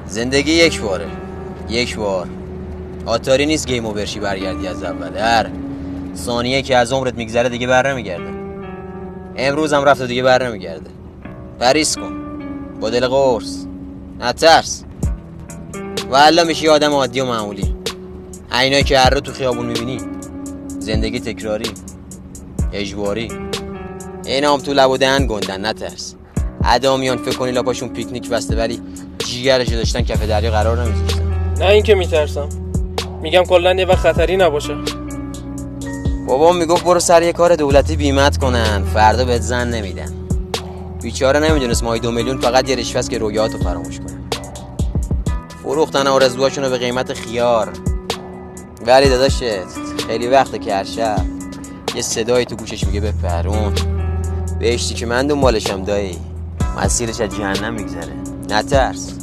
زندگی یک باره، یک بار. آتاری نیست گیم اوورشی برگردی از اول. هر ثانیه که از عمرت میگذره دیگه بر نمیگرده. امروز هم رفت و دیگه بر نمیگرده. پریز کن با دل قرص، نترس. والله میشی آدم عادی و معمولی. اینایی که هر رو تو خیابون میبینی. زندگی تکراری، اجباری. اینا هم تو لب و دهن گندن، نترس. ادامیان فکر کنی لاپاشون پیکنیک بسته ولی جیگرشو داشتن کف دریا قرار نمیذاشتن. نه این که میترسم، میگم کلا یه وقت خطری نباشه. بابام میگفت برو سر یه کار دولتی بیمت کنن، فردا بهت زن نمیدن. بیچاره نمیدونست ماهی 2 میلیون فقط یه رشوه است که رویاهاتو فراموش کنن. فروختن آرزوهاشونو به قیمت خیار. ولی داداشت خیلی وقته که هر شب یه صدایی تو گوشش میگه بپرون. بهشتی که من دنبالشم دایی، مسیرش از جهنم میگذره. نترس.